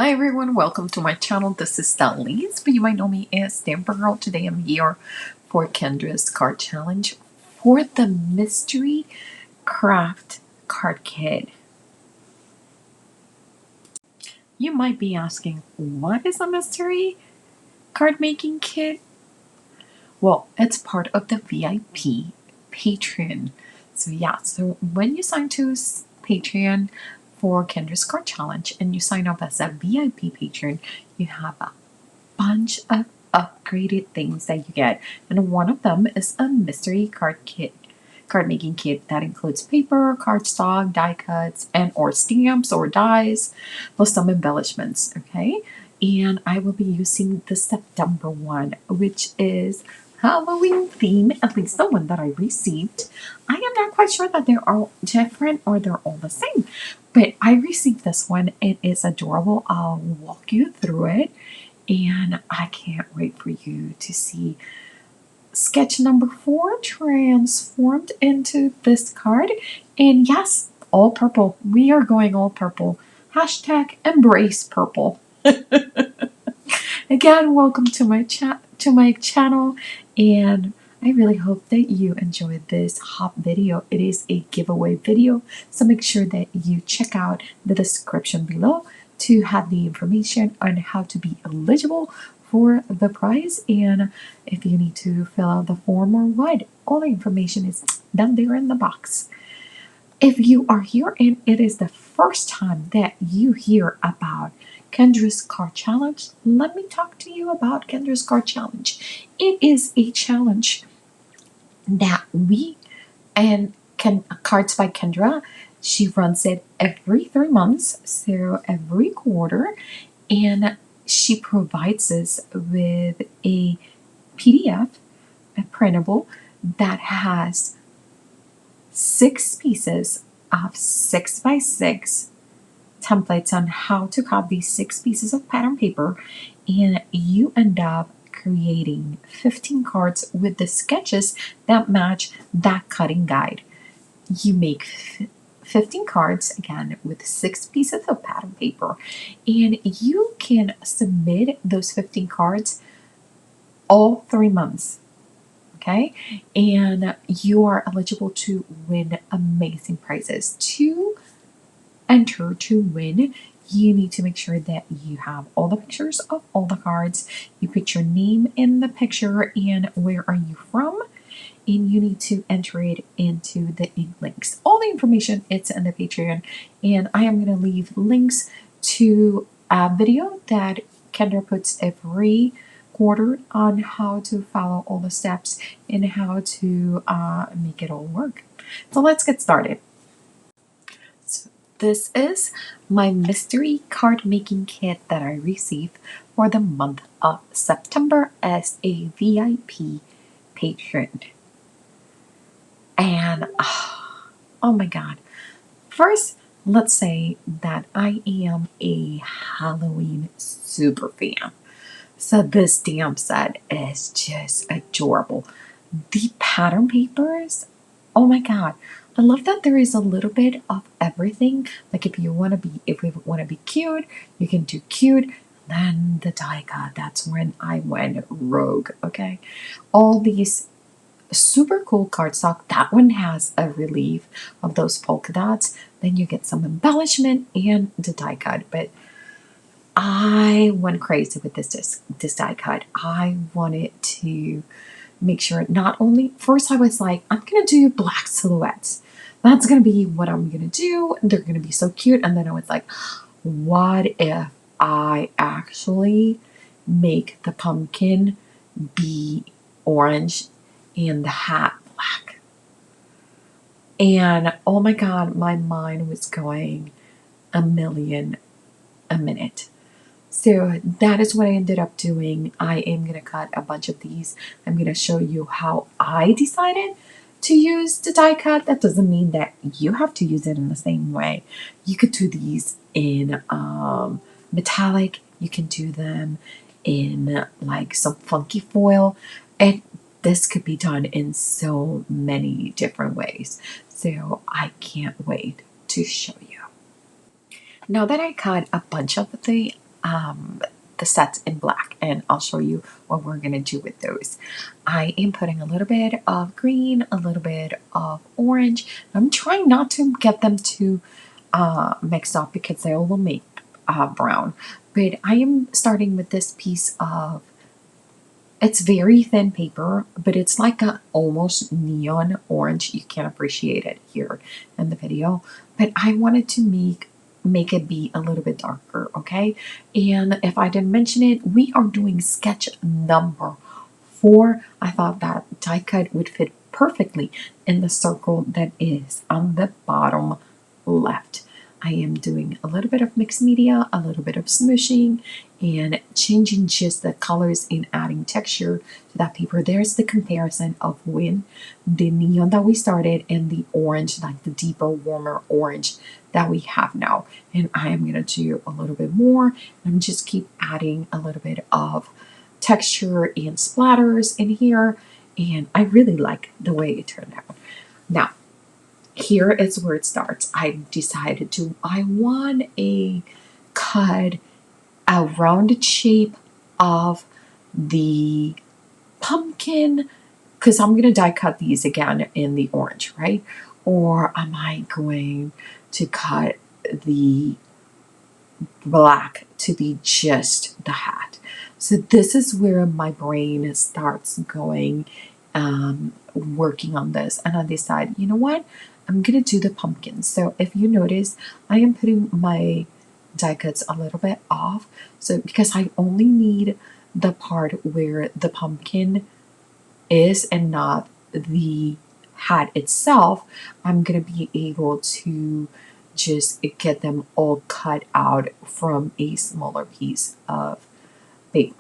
Hi everyone, welcome to my channel. This is InLinkz, but you might know me as Stamper Girl. Today I'm here for Kendra's card challenge for the mystery craft card kit. You might be asking, what is a mystery card making kit? Well, it's part of the VIP Patreon. So when you sign to Patreon for Kendra's card challenge and you sign up as a VIP patron, you have a bunch of upgraded things that you get, and one of them is a mystery card making kit that includes paper, cardstock, die cuts, and or stamps or dies, plus some embellishments. Okay, and I will be using the September one, which is Halloween theme, at least the one that I received. I am not quite sure that they're all different or they're all the same, but I received this one. It is adorable. I'll walk you through it, and I can't wait for you to see sketch number 4 transformed into this card. And yes, all purple. We are going all purple. Hashtag embrace purple. Again, welcome to my channel, and I really hope that you enjoyed this hot video. It is a giveaway video, so make sure that you check out the description below to have the information on how to be eligible for the prize, and if you need to fill out the form or what, all the information is down there in the box. If you are here and it is the first time that you hear about Kendra's Card Challenge, let me talk to you about Kendra's Card Challenge. It is a challenge that we and Cards by Kendra, she runs it every 3 months, so every quarter, and she provides us with a PDF, a printable, that has 6 pieces of 6x6 templates on how to cut these 6 pieces of pattern paper, and you end up creating 15 cards with the sketches that match that cutting guide. You make 15 cards, again, with 6 pieces of pattern paper, and you can submit those 15 cards all 3 months. Okay, and you are eligible to win amazing prizes. To enter to win, you need to make sure that you have all the pictures of all the cards. You put your name in the picture and where are you from, and you need to enter it into the InLinkz. All the information it's in the Patreon, and I am going to leave links to a video that Kendra puts every quarter on how to follow all the steps and how to make it all work. So let's get started. So this is my mystery card making kit that I received for the month of September as a VIP patron. And oh my god. First, let's say that I am a Halloween super fan. So this stamp set is just adorable. The pattern papers, oh my god. I love that there is a little bit of everything. Like if we want to be cute, you can do cute. Then the die cut, that's when I went rogue, okay? All these super cool cardstock. That one has a relief of those polka dots. Then you get some embellishment and the die cut. But I went crazy with this die cut. I wanted to make sure not only, first I was like, I'm gonna do black silhouettes. That's gonna be what I'm gonna do. They're gonna be so cute. And then I was like, what if I actually make the pumpkin be orange and the hat black? And oh my god, my mind was going a million a minute. So that is what I ended up doing. I am going to cut a bunch of these. I'm going to show you how I decided to use the die cut. That doesn't mean that you have to use it in the same way. You could do these in metallic. You can do them in like some funky foil. And this could be done in so many different ways. So I can't wait to show you. Now that I cut a bunch of the the sets in black, and I'll show you what we're going to do with those. I am putting a little bit of green, a little bit of orange. I'm trying not to get them too mixed up because they will make brown. But I am starting with this piece of, it's very thin paper, but it's like a almost neon orange. You can appreciate it here in the video. But I wanted to make it be a little bit darker, okay? And if I didn't mention it, we are doing sketch number 4. I thought that die cut would fit perfectly in the circle that is on the bottom left. I am doing a little bit of mixed media, a little bit of smooshing, and changing just the colors and adding texture to that paper. There's the comparison of when the neon that we started and the orange, like the deeper, warmer orange that we have now. And I am going to do a little bit more. I'm just keep adding a little bit of texture and splatters in here. And I really like the way it turned out. Now, here is where it starts. I decided I want a cut, a rounded shape of the pumpkin, because I'm going to die cut these again in the orange, right? Or am I going to cut the black to be just the hat? So this is where my brain starts going, working on this, and I decide, you know what? I'm gonna do the pumpkin. So if you notice, I am putting my die cuts a little bit off. So because I only need the part where the pumpkin is and not the hat itself, I'm gonna be able to just get them all cut out from a smaller piece of paper.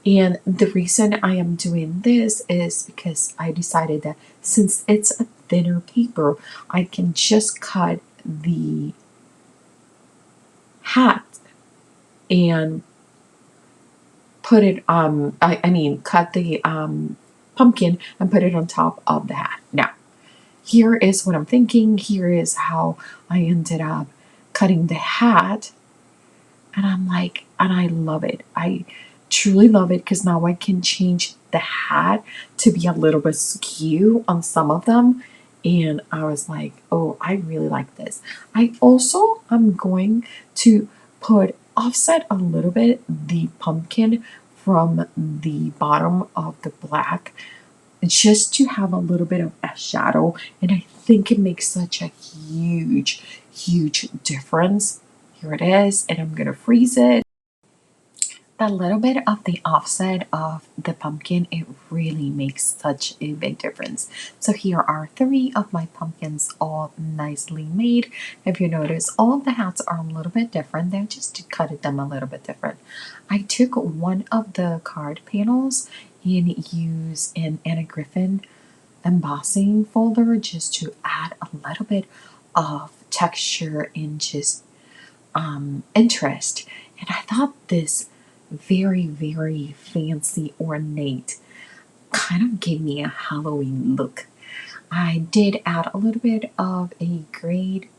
And the reason I am doing this is because I decided that since it's a thinner paper, I can just cut the hat and put it cut the pumpkin and put it on top of the hat. Now, here is what I'm thinking. Here is how I ended up cutting the hat. And I'm like, and I love it. I truly love it because now I can change the hat to be a little bit skew on some of them. And I was like, oh, I really like this. I also am going to offset a little bit the pumpkin from the bottom of the black just to have a little bit of a shadow. And I think it makes such a huge, huge difference. Here it is, and I'm gonna freeze it. That little bit of the offset of the pumpkin, it really makes such a big difference. So here are 3 of my pumpkins all nicely made. If you notice, all of the hats are a little bit different. They're just cut them a little bit different. I took one of the card panels and used an Anna Griffin embossing folder just to add a little bit of texture and just interest. And I thought this very, very fancy, ornate kind of gave me a Halloween look. I did add a little bit of a grade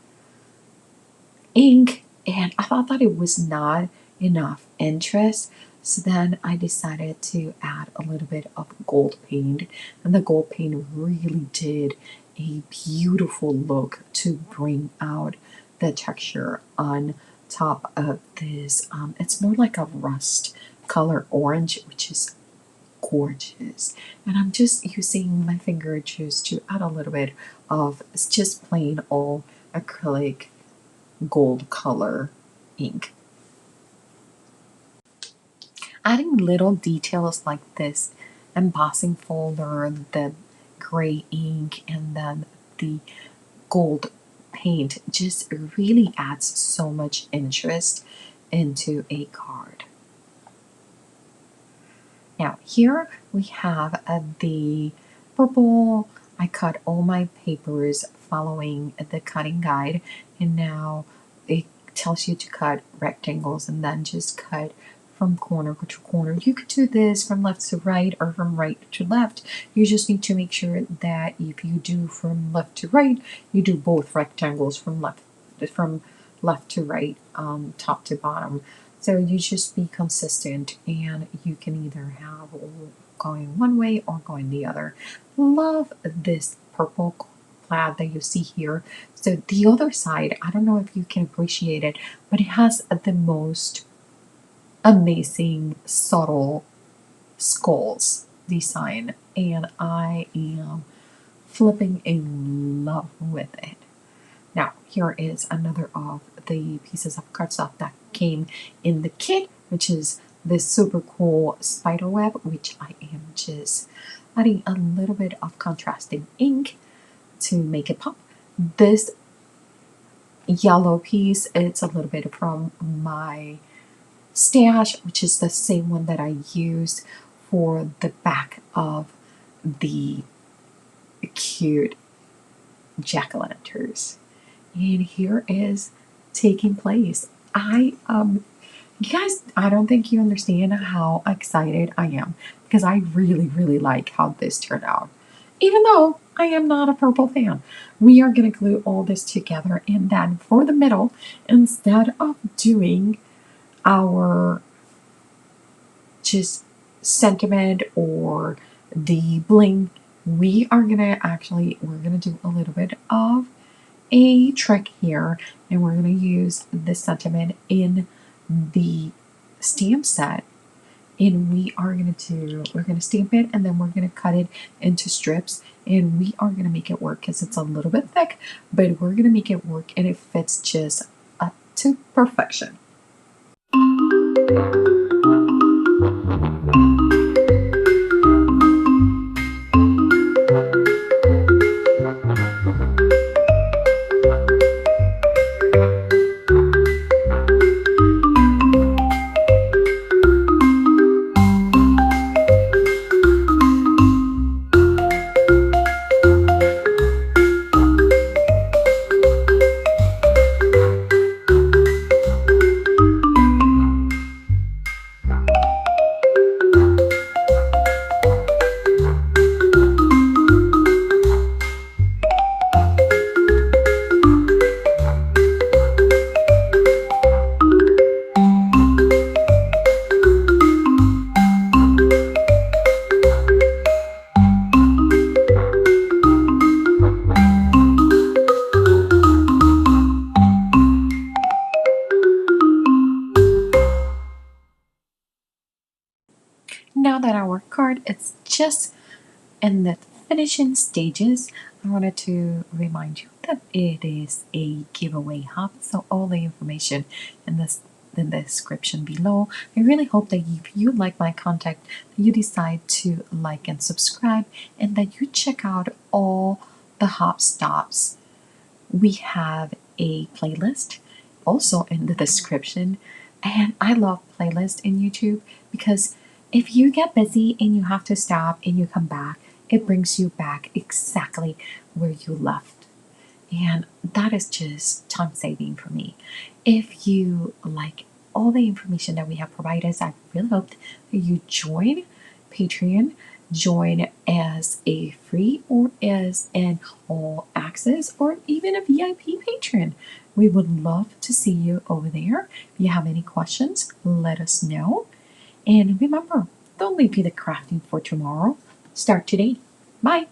ink, and I thought that it was not enough interest. So then I decided to add a little bit of gold paint, and the gold paint really did a beautiful look to bring out the texture on top of this. It's more like a rust color orange, which is gorgeous. And I'm just using my finger just to add a little bit of just plain old acrylic gold color ink. Adding little details like this embossing folder, the gray ink, and then the gold paint just really adds so much interest into a card. Now here we have the purple. I cut all my papers following the cutting guide, and now it tells you to cut rectangles and then just cut from corner to corner. You could do this from left to right or from right to left. You just need to make sure that if you do from left to right, you do both rectangles from left to right, top to bottom. So you just be consistent, and you can either have going one way or going the other. Love this purple plaid that you see here. So the other side, I don't know if you can appreciate it, but it has the most amazing subtle skulls design, and I am flipping in love with it. Now, here is another of the pieces of cardstock that came in the kit, which is this super cool spider web, which I am just adding a little bit of contrasting ink to make it pop. This yellow piece, it's a little bit from my stash, which is the same one that I used for the back of the cute jack-o'-lanterns. And here is taking place. You guys, I don't think you understand how excited I am, because I really, really like how this turned out. Even though I am not a purple fan, we are going to glue all this together, and then for the middle, instead of doing our just sentiment or the bling, we're gonna do a little bit of a trick here, and we're gonna use this sentiment in the stamp set, and we're gonna stamp it, and then we're gonna cut it into strips, and we are gonna make it work because it's a little bit thick, but we're gonna make it work, and it fits just to perfection. Now that our card is just in the finishing stages, I wanted to remind you that it is a giveaway hub, so all the information in the description below. I really hope that if you like my content, that you decide to like and subscribe, and that you check out all the hop stops. We have a playlist also in the description, and I love playlists in YouTube because if you get busy and you have to stop and you come back, it brings you back exactly where you left. And that is just time saving for me. If you like all the information that we have provided, I really hope that you join Patreon, join as a free or as an all access or even a VIP patron. We would love to see you over there. If you have any questions, let us know. And remember, don't leave the crafting for tomorrow. Start today. Bye.